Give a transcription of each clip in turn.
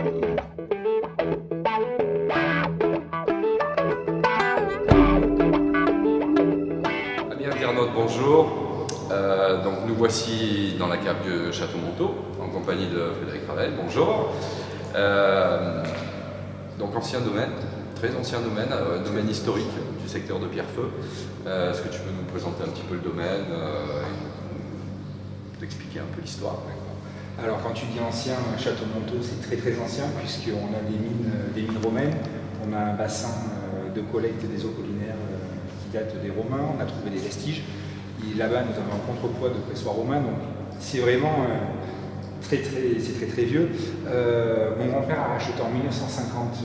Amis internautes, bonjour. Donc nous voici dans la cave du Château Montaut, en compagnie de Frédéric Ravel. Bonjour. Donc ancien domaine, très ancien domaine, domaine historique du secteur de Pierrefeu. Est-ce que tu peux nous présenter un petit peu le domaine et t'expliquer un peu l'histoire? Alors quand tu dis ancien, Château Montaut c'est très ancien puisqu'on a des mines romaines, on a un bassin de collecte des eaux collinaires qui date des Romains, on a trouvé des vestiges. Et là-bas nous avons un contrepoids de pressoir romain, donc c'est vraiment très vieux. Mon grand-père a racheté en 1950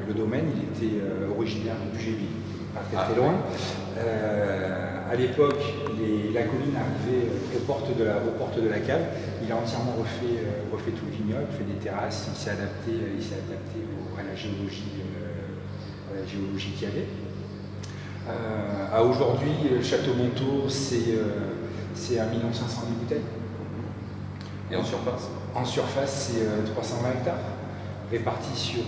le domaine, il était originaire de Bugéville, pas très loin. À l'époque, la colline arrivait aux portes de la cave. Il a entièrement refait tout le vignoble, fait des terrasses, il s'est adapté à la géologie qu'il y avait. À aujourd'hui, Château Montaut, c'est 1,5 million de bouteilles. Et en surface? En surface, c'est 320 hectares, répartis sur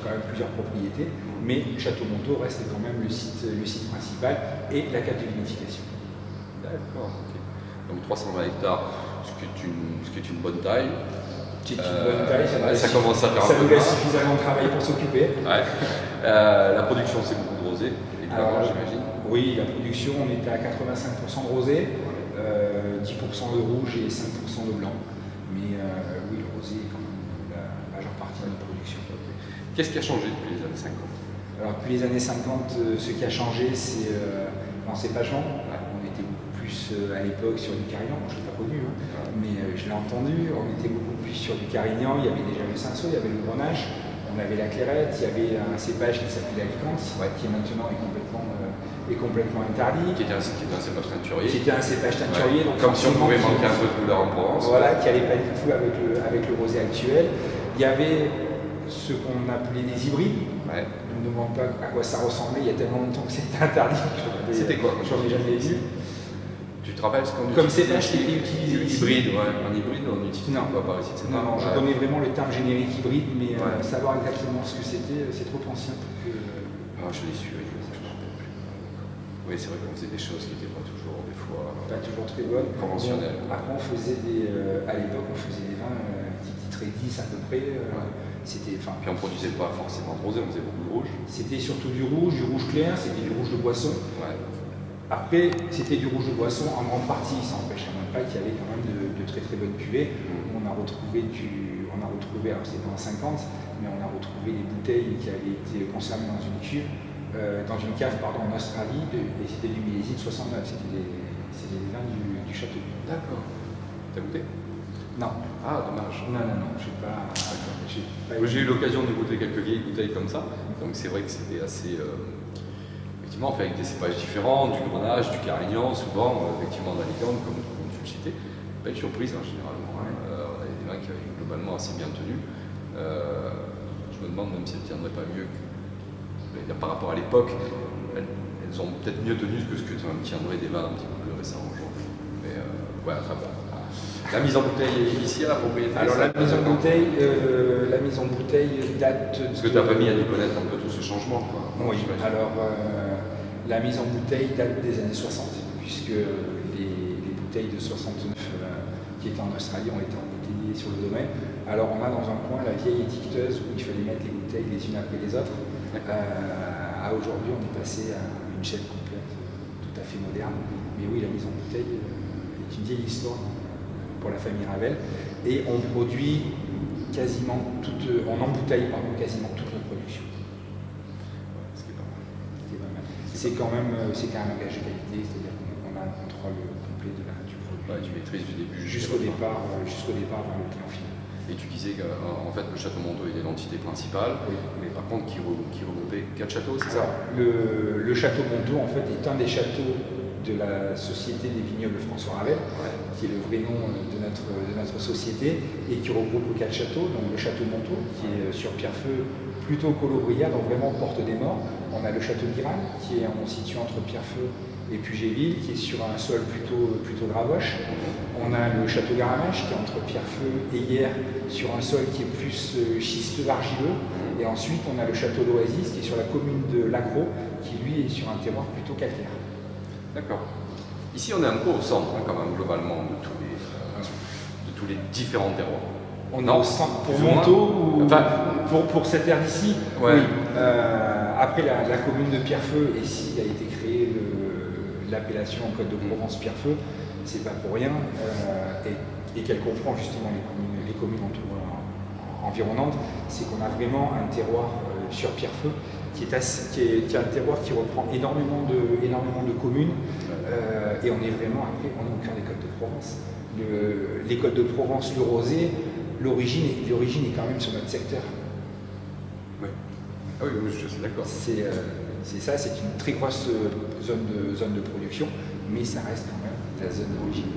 quand même plusieurs propriétés, mais Château Montaut reste quand même le site principal et la cave de vinification. D'accord, ok. Donc 320 hectares, ce qui est une bonne taille. C'est une bonne taille, ça commence à faire ça un peu nous laisse suffisamment de travail pour s'occuper. Ouais. La production, c'est beaucoup de rosé, évidemment, j'imagine. Oui, la production, on était à 85% de rosé, 10% de rouge et 5% de blanc. Mais oui, le rosé est quand même la majeure partie de notre production. Qu'est-ce qui a changé depuis les années 50? Alors depuis les années 50, ce qui a changé, c'est l'encépagement. On était beaucoup plus à l'époque sur du Carignan, moi je ne l'ai pas connu, mais je l'ai entendu, on était beaucoup plus sur du Carignan, il y avait déjà le Cinsault, il y avait le Grenache, on avait la Clairette, il y avait un cépage qui s'appelait l'Alicante, qui maintenant est complètement interdit. Qui était un cépage teinturier. Qui était un cépage teinturier. Donc comme si on pouvait manquer un peu de couleur en Provence. Voilà, qui n'allait pas du tout avec le rosé actuel. Il y avait ce qu'on appelait des hybrides. Ouais. Je ne me demande pas à quoi ça ressemblait, il y a tellement longtemps que c'était interdit. C'était quoi? J'en ai jamais vu. Tu te rappelles ce qu'on utilisait? Comme cépage qui était utilisé ici. Hybride, ouais. Un hybride, on utilise quoi par ici? Non, je connais vraiment le terme générique hybride, mais savoir exactement ce que c'était, c'est trop ancien pour que... Je l'ai su, je me rappelle plus. Oui, c'est vrai qu'on faisait des choses qui n'étaient pas toujours, des fois... Pas toujours très bonnes. Conventionnelles. Bon, après, à l'époque, on faisait des vins qui titraient 10 à peu près. Puis on ne produisait pas forcément de rosé, on faisait beaucoup de rouge. C'était surtout du rouge clair, c'était du rouge de boisson. Ouais. Après, c'était du rouge de boisson en grande partie, ça n'empêche même pas qu'il y avait quand même de très bonnes cuvées. On a retrouvé, alors c'était en 50, mais on a retrouvé des bouteilles qui avaient été conservées dans une cave en Australie, et c'était du millésime 69, c'était des vins du château. D'accord. T'as goûté? Non. Ah, dommage. Non, je sais pas. J'ai eu l'occasion de goûter quelques vieilles bouteilles comme ça, donc c'est vrai que c'était assez... Effectivement, on fait avec des cépages différents, du Grenache, du Carignan, souvent, effectivement, d'Alicante, comme tu le citais. Belle surprise, généralement. On a des vins qui avaient globalement assez bien tenu. Je me demande même si elles ne tiendraient pas mieux par rapport à l'époque. Elles ont peut-être mieux tenu que ce que tiendraient des vins un petit peu plus récents aujourd'hui. Mais enfin bon. La mise en bouteille est ici à la propriété? Alors la mise en bouteille date... Parce que ta famille a dû connaître un peu tout ce changement, quoi. Oui, alors la mise en bouteille date des années 60, puisque les bouteilles de 69 qui étaient en Australie ont été embouteillées sur le domaine. Alors on a dans un coin la vieille étiqueteuse où il fallait mettre les bouteilles les unes après les autres. À aujourd'hui, on est passé à une chaîne complète, tout à fait moderne. Mais oui, la mise en bouteille est une vieille histoire pour la famille Ravel, et on produit quasiment on embouteille quasiment toute notre production. Ce qui est pas mal. C'est quand même un gage de qualité, c'est-à-dire qu'on a un contrôle complet du produit. Tu maîtrises du début jusqu'au départ vers le client final. Et tu disais qu'en fait le Château Montaut était l'entité principale, mais par contre qui regroupait 4 châteaux, c'est ça? Le Château Montaut en fait est un des châteaux de la Société des vignobles François Ravel, qui est le vrai nom de notre société, et qui regroupe 4 châteaux, donc le Château Montaut, qui est sur Pierrefeu, plutôt Colobrières, donc vraiment porte des morts. On a le Château d'Iran, qui est situé entre Pierrefeu et Puget-Ville, qui est sur un sol plutôt gravoche. On a le château Garamache, qui est entre Pierrefeu et Hyères, sur un sol qui est plus schisteux argileux. Et ensuite, on a le château d'Oasis, qui est sur la commune de Lacros, qui lui est sur un terroir plutôt calcaire. D'accord. Ici, on est un peu au centre, hein, quand même, globalement, de tous les différents terroirs. On est au centre pour Montaut ou enfin, pour cette aire d'ici. Ouais. Oui. Après, la commune de Pierrefeu, ici, a été créée l'appellation en Côte de Provence Pierrefeu. C'est pas pour rien, et qu'elle comprend justement les communes environnantes. C'est qu'on a vraiment un terroir sur Pierrefeu qui est un terroir qui reprend énormément de communes, et on est vraiment après, on est au cœur des Côtes de Provence. Les Côtes de Provence, le Rosé, l'origine est quand même sur notre secteur. Oui. Ah oui, je suis d'accord. C'est ça, c'est une très grosse zone de production, mais ça reste quand même la zone d'origine.